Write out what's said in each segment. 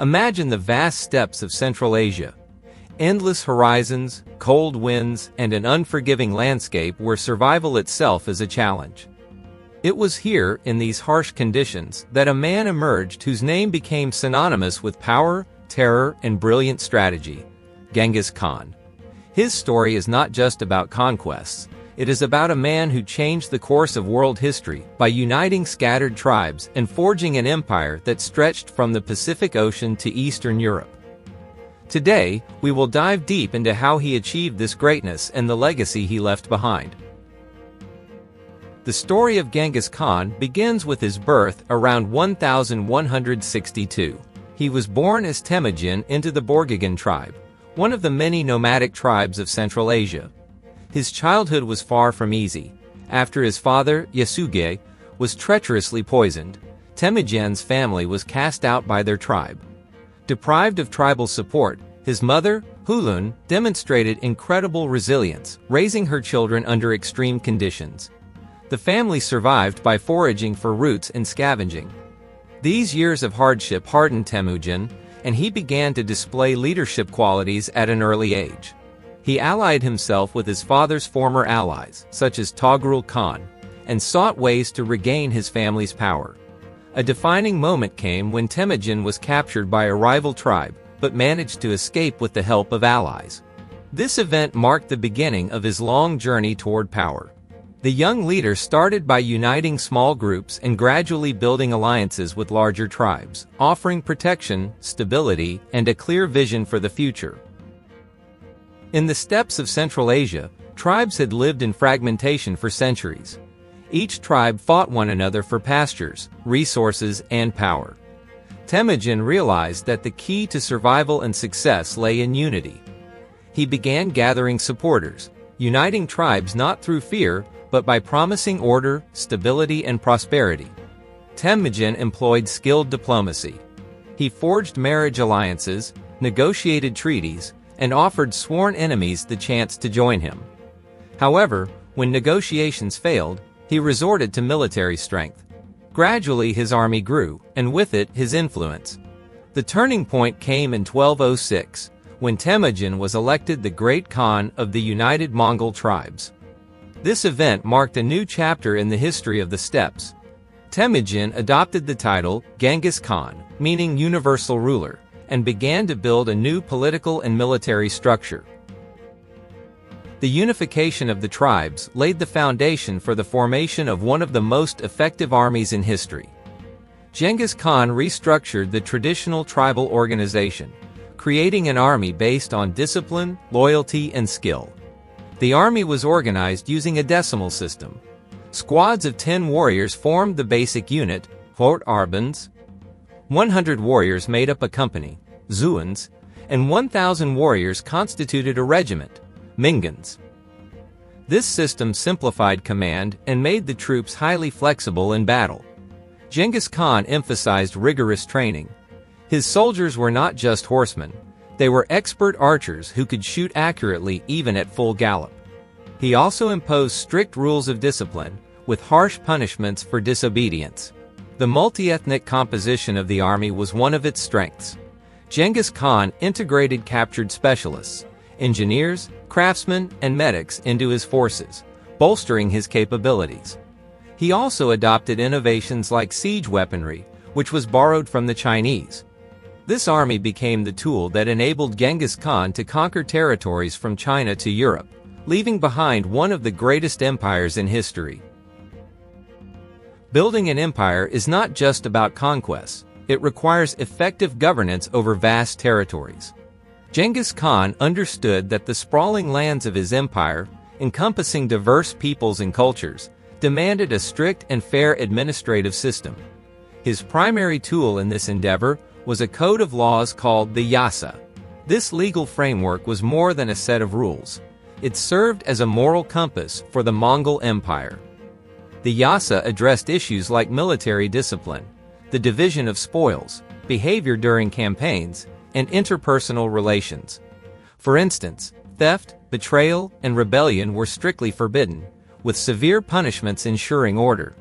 Imagine the vast steppes of Central Asia. Endless horizons, cold winds, and an unforgiving landscape where survival itself is a challenge. It was here, in these harsh conditions, that a man emerged whose name became synonymous with power, terror, and brilliant strategy: Genghis Khan. His story is not just about conquests. It is about a man who changed the course of world history by uniting scattered tribes and forging an empire that stretched from the Pacific Ocean to Eastern Europe. Today, we will dive deep into how he achieved this greatness and the legacy he left behind. The story of Genghis Khan begins with his birth around 1162. He was born as Temujin into the Borgigan tribe, one of the many nomadic tribes of Central Asia. His childhood was far from easy. After his father, Yasuge, was treacherously poisoned, Temujin's family was cast out by their tribe. Deprived of tribal support, his mother, Hulun, demonstrated incredible resilience, raising her children under extreme conditions. The family survived by foraging for roots and scavenging. These years of hardship hardened Temujin, and he began to display leadership qualities at an early age. He allied himself with his father's former allies, such as Togrul Khan, and sought ways to regain his family's power. A defining moment came when Temujin was captured by a rival tribe, but managed to escape with the help of allies. This event marked the beginning of his long journey toward power. The young leader started by uniting small groups and gradually building alliances with larger tribes, offering protection, stability, and a clear vision for the future. In the steppes of Central Asia, tribes had lived in fragmentation for centuries. Each tribe fought one another for pastures, resources, and power. Temujin realized that the key to survival and success lay in unity. He began gathering supporters, uniting tribes not through fear, but by promising order, stability, and prosperity. Temujin employed skilled diplomacy. He forged marriage alliances, negotiated treaties, and offered sworn enemies the chance to join him. However, when negotiations failed, he resorted to military strength. Gradually his army grew, and with it his influence. The turning point came in 1206, when Temujin was elected the Great Khan of the United Mongol Tribes. This event marked a new chapter in the history of the steppes. Temujin adopted the title Genghis Khan, meaning universal ruler, and began to build a new political and military structure. The unification of the tribes laid the foundation for the formation of one of the most effective armies in history. Genghis Khan restructured the traditional tribal organization, creating an army based on discipline, loyalty, and skill. The army was organized using a decimal system. Squads of 10 warriors formed the basic unit, Fort Arbans. 100 warriors made up a company, Zuans, and 1,000 warriors constituted a regiment, Mingans. This system simplified command and made the troops highly flexible in battle. Genghis Khan emphasized rigorous training. His soldiers were not just horsemen, they were expert archers who could shoot accurately even at full gallop. He also imposed strict rules of discipline, with harsh punishments for disobedience. The multi-ethnic composition of the army was one of its strengths. Genghis Khan integrated captured specialists, engineers, craftsmen, and medics into his forces, bolstering his capabilities. He also adopted innovations like siege weaponry, which was borrowed from the Chinese. This army became the tool that enabled Genghis Khan to conquer territories from China to Europe, leaving behind one of the greatest empires in history. Building an empire is not just about conquest, it requires effective governance over vast territories. Genghis Khan understood that the sprawling lands of his empire, encompassing diverse peoples and cultures, demanded a strict and fair administrative system. His primary tool in this endeavor was a code of laws called the Yasa. This legal framework was more than a set of rules. It served as a moral compass for the Mongol Empire. The Yasa addressed issues like military discipline, the division of spoils, behavior during campaigns, and interpersonal relations. For instance, theft, betrayal, and rebellion were strictly forbidden, with severe punishments ensuring order.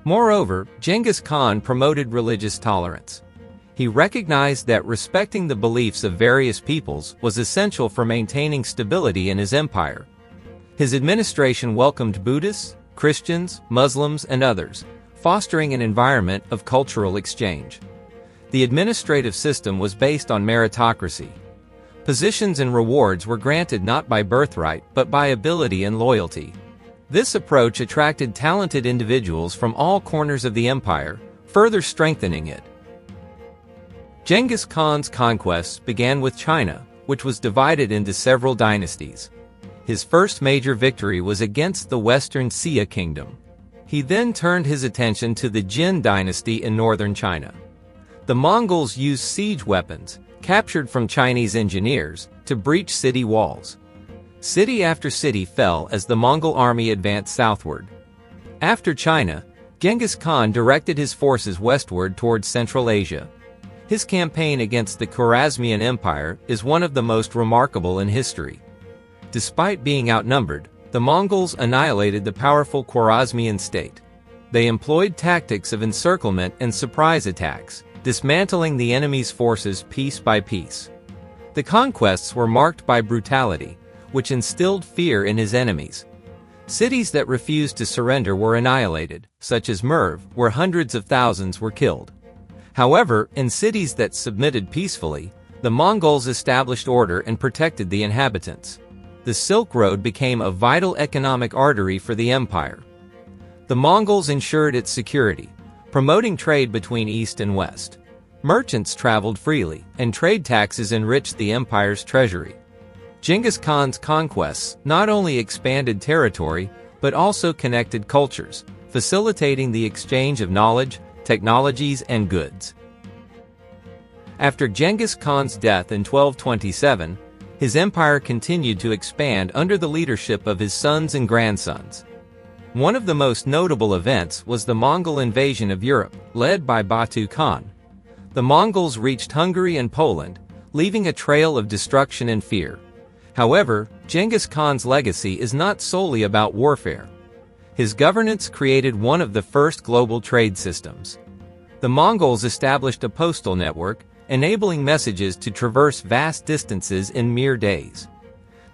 Moreover, Genghis Khan promoted religious tolerance. He recognized that respecting the beliefs of various peoples was essential for maintaining stability in his empire. His administration welcomed Buddhists, Christians, Muslims, and others, fostering an environment of cultural exchange. The administrative system was based on meritocracy. Positions and rewards were granted not by birthright but by ability and loyalty. This approach attracted talented individuals from all corners of the empire, further strengthening it. Genghis Khan's conquests began with China, which was divided into several dynasties. His first major victory was against the Western Xia kingdom. He then turned his attention to the Jin dynasty in northern China. The Mongols used siege weapons, captured from Chinese engineers, to breach city walls. City after city fell as the Mongol army advanced southward. After China, Genghis Khan directed his forces westward towards Central Asia. His campaign against the Khwarezmian Empire is one of the most remarkable in history. Despite being outnumbered, the Mongols annihilated the powerful Khwarezmian state. They employed tactics of encirclement and surprise attacks, dismantling the enemy's forces piece by piece. The conquests were marked by brutality, which instilled fear in his enemies. Cities that refused to surrender were annihilated, such as Merv, where hundreds of thousands were killed. However, in cities that submitted peacefully, the Mongols established order and protected the inhabitants. The Silk Road became a vital economic artery for the empire. The Mongols ensured its security, promoting trade between East and West. Merchants traveled freely, and trade taxes enriched the empire's treasury. Genghis Khan's conquests not only expanded territory, but also connected cultures, facilitating the exchange of knowledge, technologies, and goods. After Genghis Khan's death in 1227, his empire continued to expand under the leadership of his sons and grandsons. One of the most notable events was the Mongol invasion of Europe, led by Batu Khan. The Mongols reached Hungary and Poland, leaving a trail of destruction and fear. However, Genghis Khan's legacy is not solely about warfare. His governance created one of the first global trade systems. The Mongols established a postal network, enabling messages to traverse vast distances in mere days.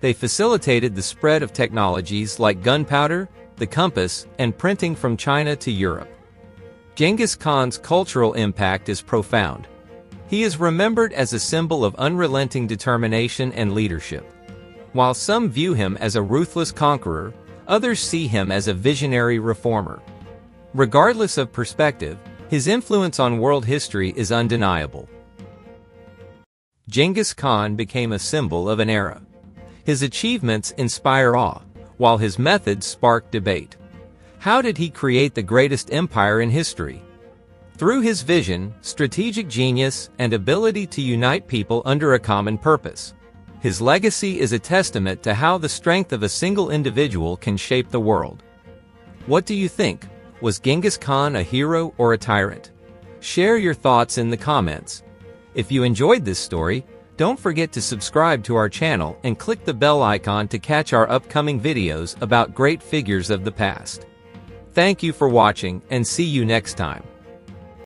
They facilitated the spread of technologies like gunpowder, the compass, and printing from China to Europe. Genghis Khan's cultural impact is profound. He is remembered as a symbol of unrelenting determination and leadership. While some view him as a ruthless conqueror, others see him as a visionary reformer. Regardless of perspective, his influence on world history is undeniable. Genghis Khan became a symbol of an era. His achievements inspire awe, while his methods spark debate. How did he create the greatest empire in history? Through his vision, strategic genius, and ability to unite people under a common purpose. His legacy is a testament to how the strength of a single individual can shape the world. What do you think? Was Genghis Khan a hero or a tyrant? Share your thoughts in the comments. If you enjoyed this story, don't forget to subscribe to our channel and click the bell icon to catch our upcoming videos about great figures of the past. Thank you for watching, and see you next time.